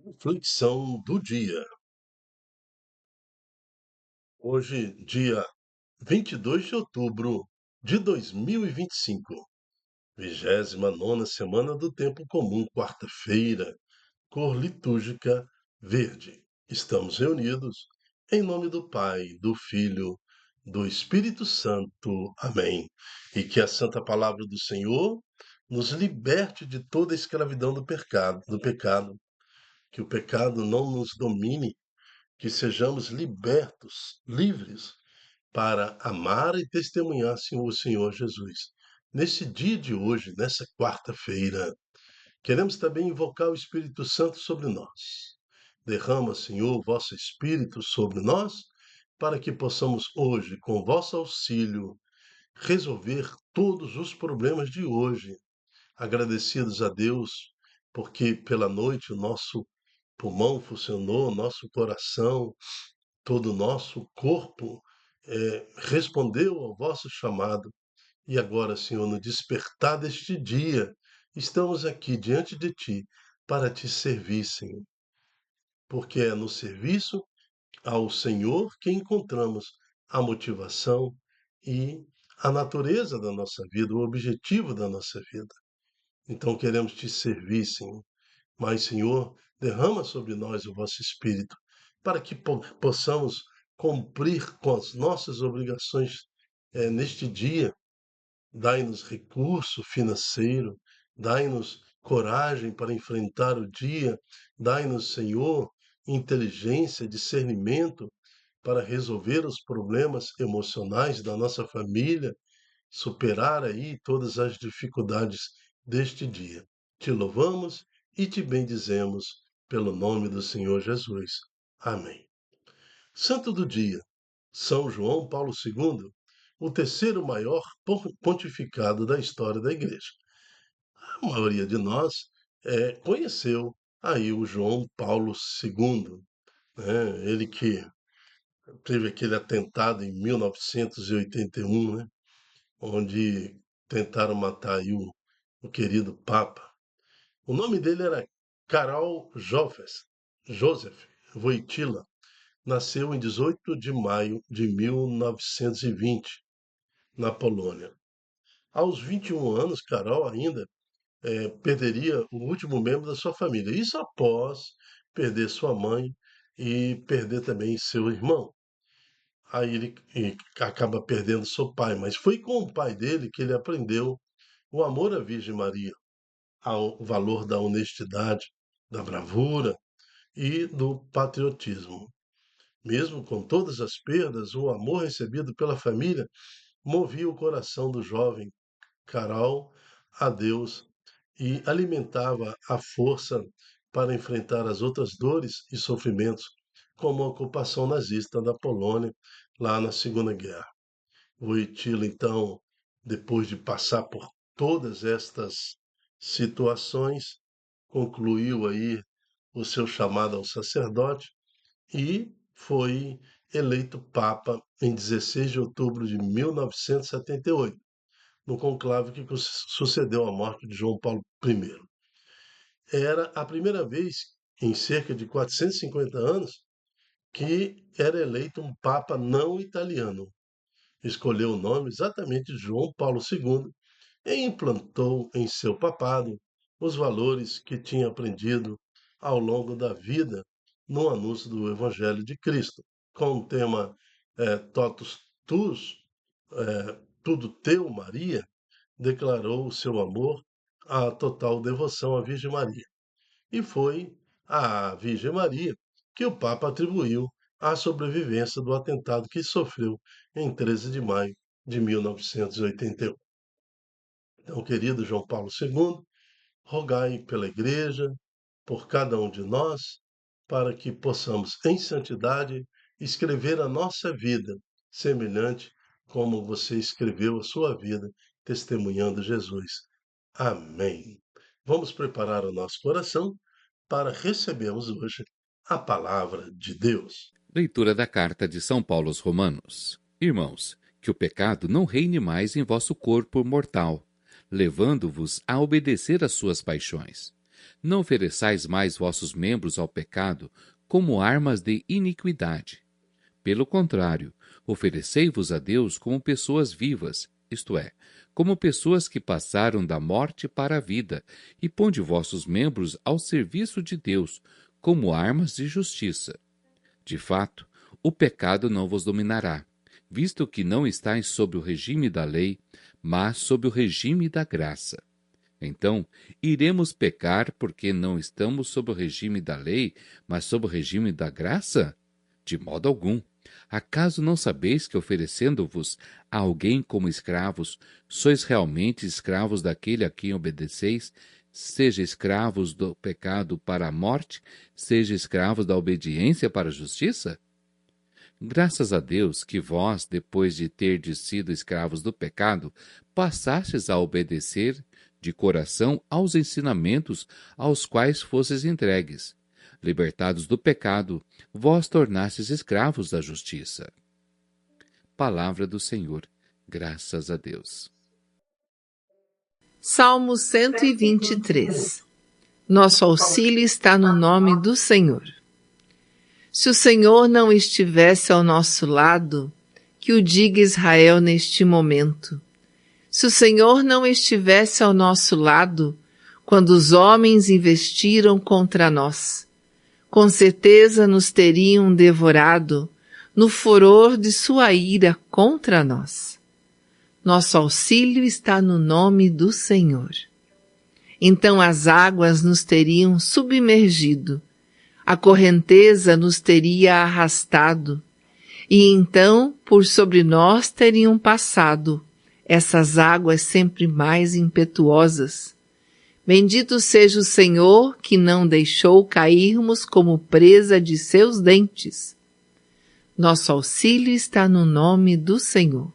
Reflexão do dia. Hoje, dia 22 de outubro de 2025, 29ª semana do Tempo Comum, quarta-feira, cor litúrgica verde. Estamos reunidos em nome do Pai, do Filho, do Espírito Santo. Amém. E que a santa palavra do Senhor nos liberte de toda a escravidão do pecado, que o pecado não nos domine, que sejamos libertos, livres, para amar e testemunhar o Senhor Jesus. Nesse dia de hoje, nessa quarta-feira, queremos também invocar o Espírito Santo sobre nós. Derrama, Senhor, o vosso Espírito sobre nós, para que possamos hoje, com vosso auxílio, resolver todos os problemas de hoje. Agradecidos a Deus, porque pela noite o nosso pulmão funcionou, nosso coração, todo o nosso corpo respondeu ao vosso chamado. E agora, Senhor, no despertar deste dia, estamos aqui diante de Ti para Te servir, Senhor. Porque é no serviço ao Senhor que encontramos a motivação e a natureza da nossa vida, o objetivo da nossa vida. Então queremos Te servir, Senhor. Mas, Senhor, derrama sobre nós o vosso Espírito, para que possamos cumprir com as nossas obrigações neste dia. Dai-nos recurso financeiro, dai-nos coragem para enfrentar o dia, dai-nos, Senhor, inteligência, discernimento para resolver os problemas emocionais da nossa família, superar aí todas as dificuldades deste dia. Te louvamos e te bendizemos pelo nome do Senhor Jesus. Amém. Santo do dia, São João Paulo II, o terceiro maior pontificado da história da Igreja. A maioria de nós conheceu aí o João Paulo II, né? Ele que teve aquele atentado em 1981, né? Onde tentaram matar aí o querido Papa. O nome dele era Karol Joseph Wojtyła. Nasceu em 18 de maio de 1920, na Polônia. Aos 21 anos, Karol ainda perderia o último membro da sua família. Isso após perder sua mãe e perder também seu irmão. Aí ele acaba perdendo seu pai, mas foi com o pai dele que ele aprendeu o amor à Virgem Maria, o valor da honestidade, da bravura e do patriotismo. Mesmo com todas as perdas, o amor recebido pela família movia o coração do jovem Caral a Deus e alimentava a força para enfrentar as outras dores e sofrimentos, como a ocupação nazista da Polônia lá na Segunda Guerra. Wojtyła, então, depois de passar por todas estas situações, concluiu aí o seu chamado ao sacerdote e foi eleito Papa em 16 de outubro de 1978, no conclave que sucedeu à morte de João Paulo I. Era a primeira vez em cerca de 450 anos que era eleito um Papa não italiano. Escolheu o nome exatamente de João Paulo II e implantou em seu papado os valores que tinha aprendido ao longo da vida no anúncio do Evangelho de Cristo, com o tema Totus Tuus, Tudo Teu, Maria, declarou o seu amor, a total devoção à Virgem Maria. E foi à Virgem Maria que o Papa atribuiu a sobrevivência do atentado que sofreu em 13 de maio de 1981. Então, querido João Paulo II, rogai pela Igreja, por cada um de nós, para que possamos, em santidade, escrever a nossa vida, semelhante como você escreveu a sua vida, testemunhando Jesus. Amém. Vamos preparar o nosso coração para recebermos hoje a palavra de Deus. Leitura da carta de São Paulo aos Romanos. Irmãos, que o pecado não reine mais em vosso corpo mortal, levando-vos a obedecer às suas paixões. Não ofereçais mais vossos membros ao pecado como armas de iniquidade. Pelo contrário, oferecei-vos a Deus como pessoas vivas, isto é, como pessoas que passaram da morte para a vida, e ponde vossos membros ao serviço de Deus, como armas de justiça. De fato, o pecado não vos dominará, visto que não estáis sob o regime da lei, mas sob o regime da graça. Então, iremos pecar porque não estamos sob o regime da lei, mas sob o regime da graça? De modo algum. Acaso não sabeis que, oferecendo-vos a alguém como escravos, sois realmente escravos daquele a quem obedeceis, seja escravos do pecado para a morte, seja escravos da obediência para a justiça? Graças a Deus que vós, depois de terdes sido escravos do pecado, passastes a obedecer de coração aos ensinamentos aos quais fostes entregues. Libertados do pecado, vós tornastes escravos da justiça. Palavra do Senhor. Graças a Deus. Salmo 123. Nosso auxílio está no nome do Senhor. Se o Senhor não estivesse ao nosso lado, que o diga Israel neste momento. Se o Senhor não estivesse ao nosso lado, quando os homens investiram contra nós, com certeza nos teriam devorado no furor de sua ira contra nós. Nosso auxílio está no nome do Senhor. Então as águas nos teriam submergido, a correnteza nos teria arrastado, e então por sobre nós teriam passado essas águas sempre mais impetuosas. Bendito seja o Senhor que não deixou cairmos como presa de seus dentes. Nosso auxílio está no nome do Senhor.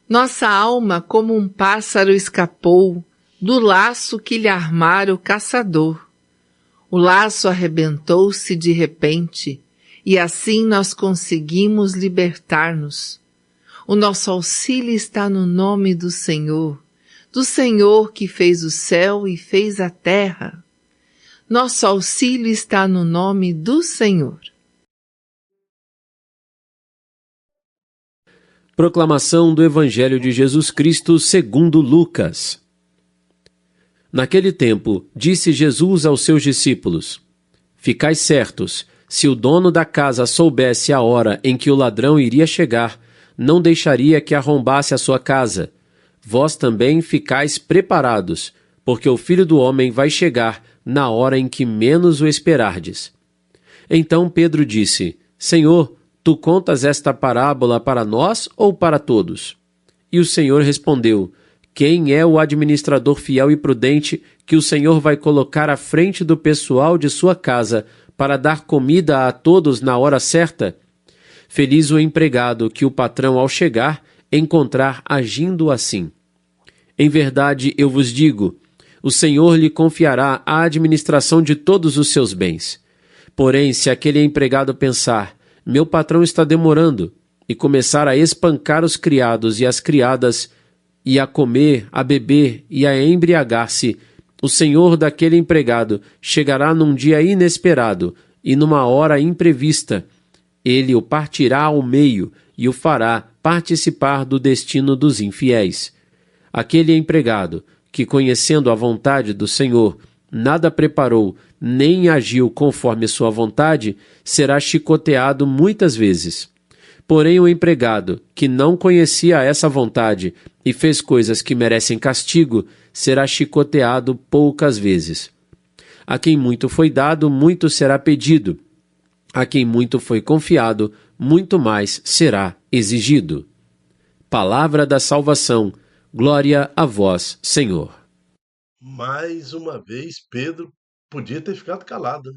Nossa alma como um pássaro escapou do laço que lhe armara o caçador. O laço arrebentou-se de repente, e assim nós conseguimos libertar-nos. O nosso auxílio está no nome do Senhor que fez o céu e fez a terra. Nosso auxílio está no nome do Senhor. Proclamação do Evangelho de Jesus Cristo segundo Lucas. Naquele tempo, disse Jesus aos seus discípulos: Ficai certos, se o dono da casa soubesse a hora em que o ladrão iria chegar, não deixaria que arrombasse a sua casa. Vós também ficais preparados, porque o Filho do Homem vai chegar na hora em que menos o esperardes. Então Pedro disse: Senhor, tu contas esta parábola para nós ou para todos? E o Senhor respondeu: Quem é o administrador fiel e prudente que o Senhor vai colocar à frente do pessoal de sua casa para dar comida a todos na hora certa? Feliz o empregado que o patrão, ao chegar, encontrar agindo assim. Em verdade, eu vos digo, o Senhor lhe confiará a administração de todos os seus bens. Porém, se aquele empregado pensar: meu patrão está demorando, e começar a espancar os criados e as criadas, e a comer, a beber e a embriagar-se, o senhor daquele empregado chegará num dia inesperado e numa hora imprevista. Ele o partirá ao meio e o fará participar do destino dos infiéis. Aquele empregado que, conhecendo a vontade do Senhor, nada preparou nem agiu conforme sua vontade, será chicoteado muitas vezes. Porém, o empregado que não conhecia essa vontade e fez coisas que merecem castigo, será chicoteado poucas vezes. A quem muito foi dado, muito será pedido. A quem muito foi confiado, muito mais será exigido. Palavra da salvação. Glória a vós, Senhor. Mais uma vez, Pedro podia ter ficado calado,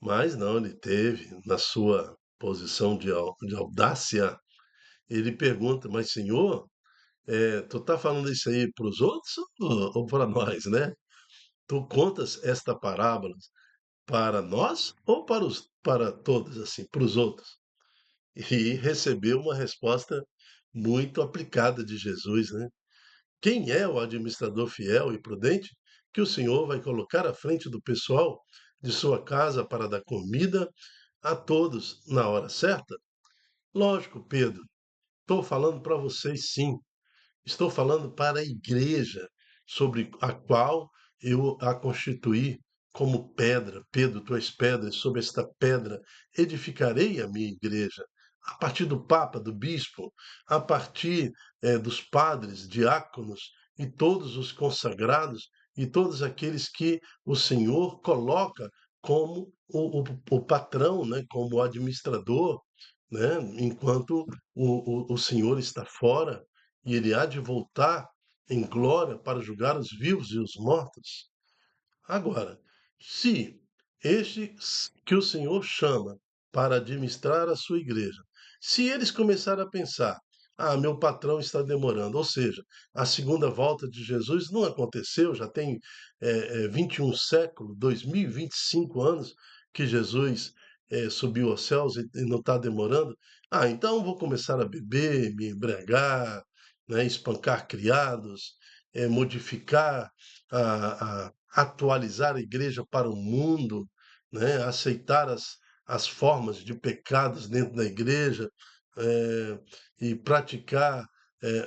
mas não, ele teve, na sua posição de audácia, ele pergunta: Mas Senhor, tu tá falando isso aí para os outros ou para nós, né? Tu contas esta parábola para nós ou para todos, assim, para os outros? E recebeu uma resposta muito aplicada de Jesus, né? Quem é o administrador fiel e prudente que o Senhor vai colocar à frente do pessoal de sua casa para dar comida a todos na hora certa? Lógico, Pedro, estou falando para vocês sim. Estou falando para a igreja, sobre a qual eu a constituí como pedra. Pedro, tu és pedra, e sobre esta pedra edificarei a minha igreja. A partir do Papa, do Bispo, a partir dos padres, diáconos e todos os consagrados e todos aqueles que o Senhor coloca como o patrão, né, como o administrador, né, enquanto o Senhor está fora e ele há de voltar em glória para julgar os vivos e os mortos. Agora, se estes que o Senhor chama para administrar a sua igreja, se eles começarem a pensar, meu patrão está demorando, ou seja, a segunda volta de Jesus não aconteceu, já tem 21 séculos, 2025 anos que Jesus subiu aos céus e não está demorando, então vou começar a beber, me embriagar, né, espancar criados, modificar atualizar a igreja para o mundo, né? Aceitar as formas de pecados dentro da igreja eh, e praticar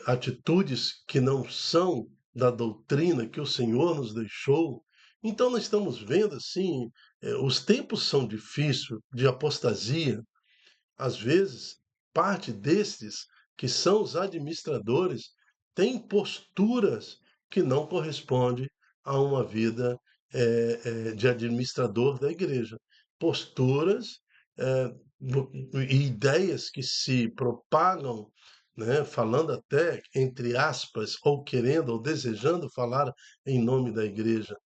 atitudes que não são da doutrina que o Senhor nos deixou. Então, nós estamos vendo assim, os tempos são difíceis de apostasia, às vezes, parte destes, que são os administradores, têm posturas que não correspondem a uma vida de administrador da igreja. Posturas e ideias que se propagam, né, falando até, entre aspas, ou querendo ou desejando falar em nome da igreja.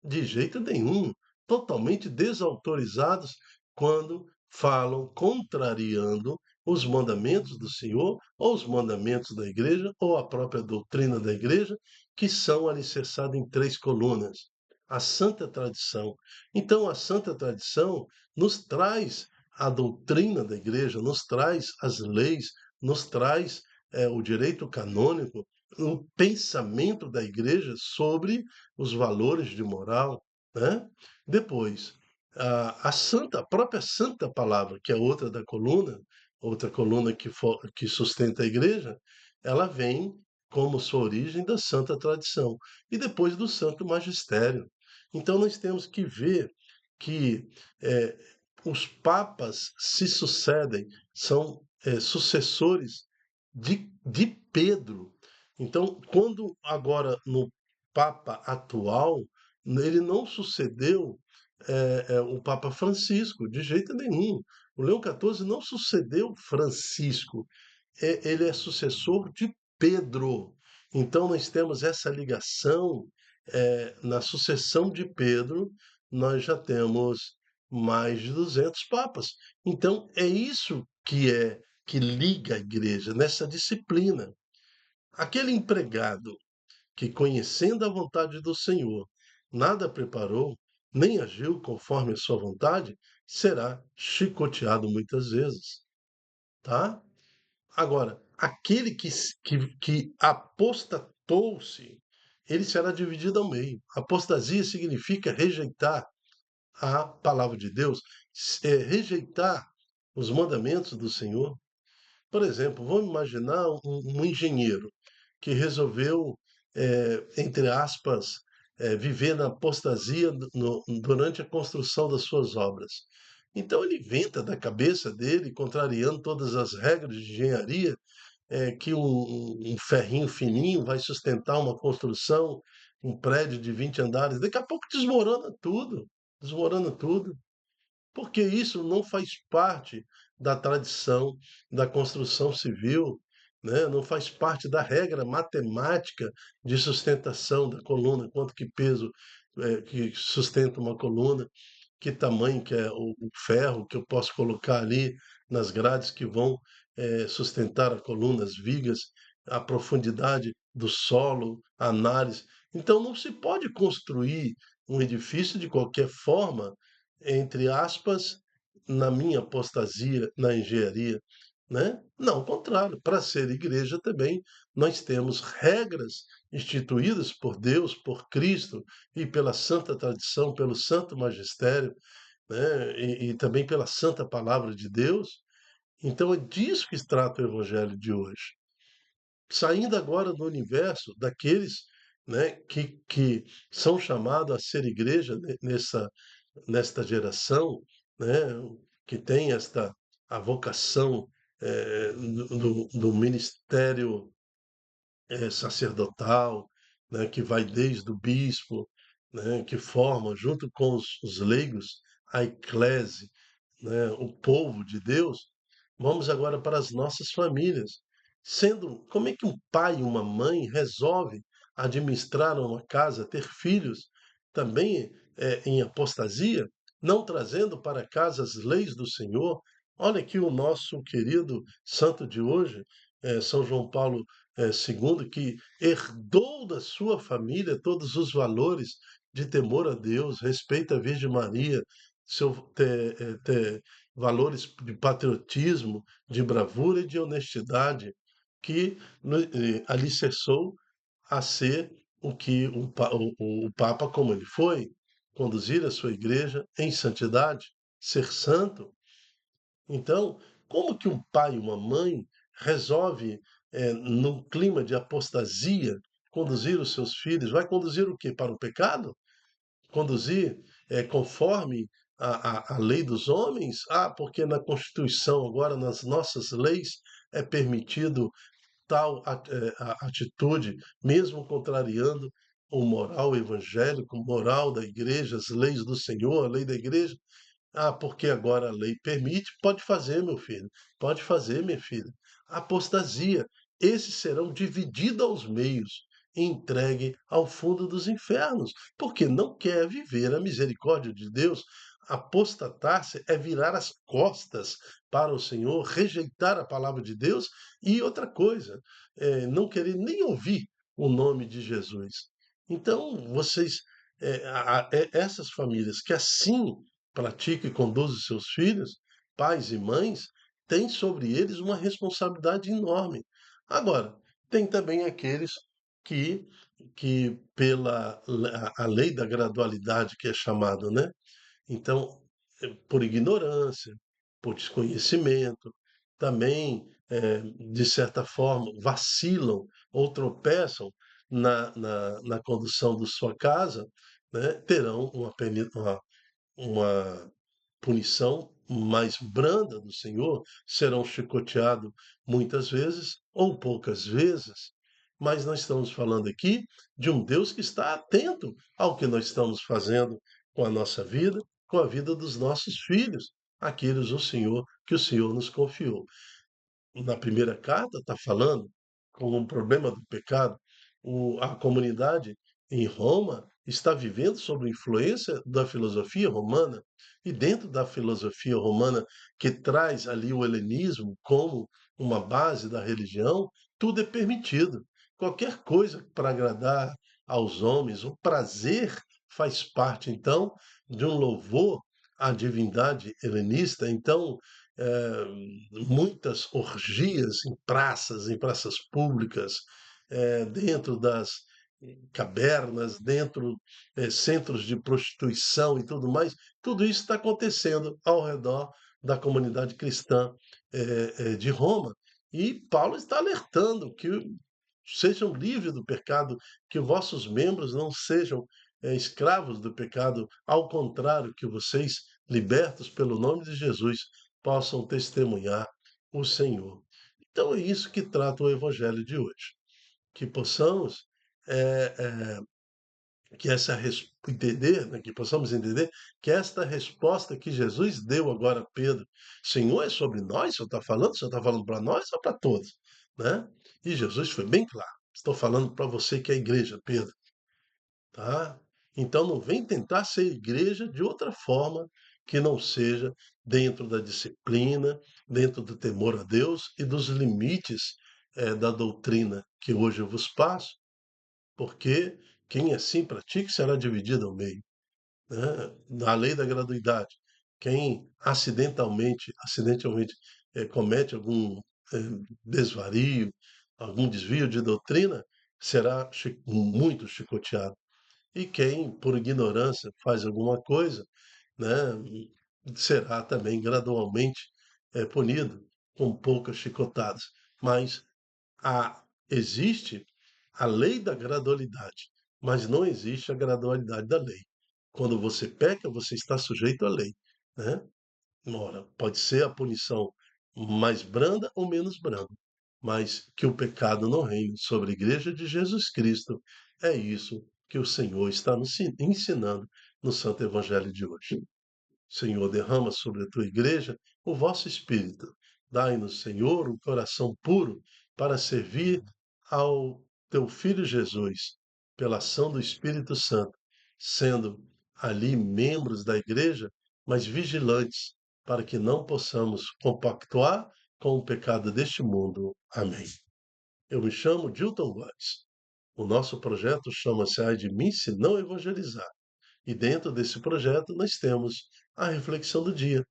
De jeito nenhum, totalmente desautorizados quando falam contrariando os mandamentos do Senhor, ou os mandamentos da igreja, ou a própria doutrina da igreja, que são alicerçados em três colunas. A santa tradição. Então, a santa tradição nos traz a doutrina da igreja, nos traz as leis, nos traz o direito canônico, o pensamento da igreja sobre os valores de moral, né? Depois, a própria santa palavra, que é outra coluna que sustenta a igreja, ela vem como sua origem da santa tradição e depois do santo magistério. Então nós temos que ver que eh, os papas se sucedem, são sucessores de Pedro. Então, quando agora no Papa atual, ele não sucedeu o Papa Francisco, de jeito nenhum. O Leão XIV não sucedeu Francisco, ele é sucessor de Pedro. Então, nós temos essa ligação, na sucessão de Pedro, nós já temos mais de 200 papas. Então, é isso que liga a igreja, nessa disciplina. Aquele empregado que, conhecendo a vontade do Senhor, nada preparou, nem agiu conforme a sua vontade, será chicoteado muitas vezes, tá? Agora, aquele que apostatou-se, ele será dividido ao meio. Apostasia significa rejeitar a palavra de Deus, rejeitar os mandamentos do Senhor. Por exemplo, vamos imaginar um engenheiro que resolveu, entre aspas, viver na apostasia durante a construção das suas obras. Então ele inventa da cabeça dele, contrariando todas as regras de engenharia, que um ferrinho fininho vai sustentar uma construção, um prédio de 20 andares. Daqui a pouco desmorona tudo, porque isso não faz parte da tradição da construção civil, né? Não faz parte da regra matemática de sustentação da coluna, quanto que peso que sustenta uma coluna, que tamanho que é o ferro que eu posso colocar ali nas grades que vão sustentar a coluna, as vigas, a profundidade do solo, a análise. Então não se pode construir um edifício de qualquer forma, entre aspas, na minha apostasia na engenharia. né? Não, ao contrário, para ser igreja também nós temos regras instituídas por Deus, por Cristo e pela santa tradição, pelo santo magistério, né? E também pela santa palavra de Deus. Então é disso que se trata o evangelho de hoje. Saindo agora do universo daqueles, né, que são chamados a ser igreja nesta geração, né, que tem esta a vocação do ministério sacerdotal, né, que vai desde o bispo, né, que forma, junto com os leigos, a eclese, né, o povo de Deus. Vamos agora para as nossas famílias. Sendo, como é que um pai e uma mãe resolve administrar uma casa, ter filhos também em apostasia, não trazendo para casa as leis do Senhor? Olha aqui o nosso querido santo de hoje, São João Paulo II, que herdou da sua família todos os valores de temor a Deus, respeito à Virgem Maria, ter valores de patriotismo, de bravura e de honestidade, que alicerçou a ser o que o Papa, como ele foi, conduzir a sua igreja em santidade, ser santo. Então, como que um pai e uma mãe resolve, num clima de apostasia, conduzir os seus filhos? Vai conduzir o quê? Para o pecado? Conduzir conforme a lei dos homens? Ah, porque na Constituição, agora nas nossas leis, é permitido tal atitude, mesmo contrariando o moral evangélico, o moral da igreja, as leis do Senhor, a lei da igreja. Ah, porque agora a lei permite, pode fazer, meu filho, pode fazer, minha filha. Apostasia, esses serão divididos aos meios e entregue ao fundo dos infernos, porque não quer viver a misericórdia de Deus. Apostatar-se é virar as costas para o Senhor, rejeitar a palavra de Deus e outra coisa, não querer nem ouvir o nome de Jesus. Então, vocês, essas famílias que assim pratica e conduz os seus filhos, pais e mães, têm sobre eles uma responsabilidade enorme. Agora, tem também aqueles que, que pela a lei da gradualidade que é chamado, né? Então, por ignorância, por desconhecimento, também, de certa forma, vacilam ou tropeçam na condução de sua casa, né? Terão uma punição mais branda do Senhor, serão chicoteados muitas vezes ou poucas vezes. Mas nós estamos falando aqui de um Deus que está atento ao que nós estamos fazendo com a nossa vida, com a vida dos nossos filhos, aqueles que o Senhor nos confiou. Na primeira carta está falando com um problema do pecado. A comunidade em Roma está vivendo sob influência da filosofia romana, e dentro da filosofia romana, que traz ali o helenismo como uma base da religião, tudo é permitido. Qualquer coisa para agradar aos homens, o prazer faz parte, então, de um louvor à divindade helenista. Então, muitas orgias em praças públicas, dentro das cavernas, dentro centros de prostituição e tudo mais. Tudo isso está acontecendo ao redor da comunidade cristã de Roma. E Paulo está alertando que sejam livres do pecado, que vossos membros não sejam escravos do pecado, ao contrário, que vocês, libertos pelo nome de Jesus, possam testemunhar o Senhor. Então é isso que trata o Evangelho de hoje. Que possamos que entender, né, que possamos entender que esta resposta que Jesus deu agora a Pedro, Senhor, é sobre nós? O Senhor está falando para nós ou para todos? Né? E Jesus foi bem claro. Estou falando para você que é igreja, Pedro. Tá? Então não vem tentar ser igreja de outra forma que não seja dentro da disciplina, dentro do temor a Deus e dos limites da doutrina que hoje eu vos passo, porque quem assim pratica será dividido ao meio, né? Na lei da gratuidade. Quem acidentalmente comete algum desvario, algum desvio de doutrina, será muito chicoteado. E quem, por ignorância, faz alguma coisa, né, será também gradualmente punido com poucas chicotadas. Mas existe a lei da gradualidade, mas não existe a gradualidade da lei. Quando você peca, você está sujeito à lei, né? Ora, pode ser a punição mais branda ou menos branda, mas que o pecado não reine sobre a Igreja de Jesus Cristo, é isso que o Senhor está nos ensinando no Santo Evangelho de hoje. Senhor, derrama sobre a tua igreja o vosso Espírito. Dai-nos, Senhor, um coração puro para servir ao teu Filho Jesus, pela ação do Espírito Santo, sendo ali membros da igreja, mas vigilantes, para que não possamos compactuar com o pecado deste mundo. Amém. Eu me chamo Dilton Watts. O nosso projeto chama-se Ai de mim se não evangelizar. E dentro desse projeto nós temos a Reflexão do Dia,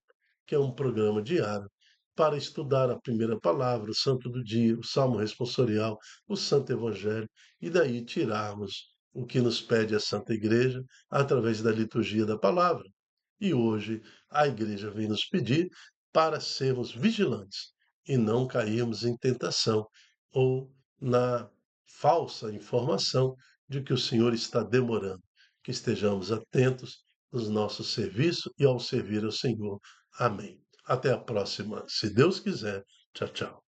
que é um programa diário para estudar a primeira palavra, o Santo do Dia, o Salmo Responsorial, o Santo Evangelho, e daí tirarmos o que nos pede a Santa Igreja através da liturgia da palavra. E hoje a Igreja vem nos pedir para sermos vigilantes e não cairmos em tentação ou na falsa informação de que o Senhor está demorando. Que estejamos atentos nos nossos serviços e ao servir ao Senhor. Amém. Até a próxima, se Deus quiser. Tchau, tchau.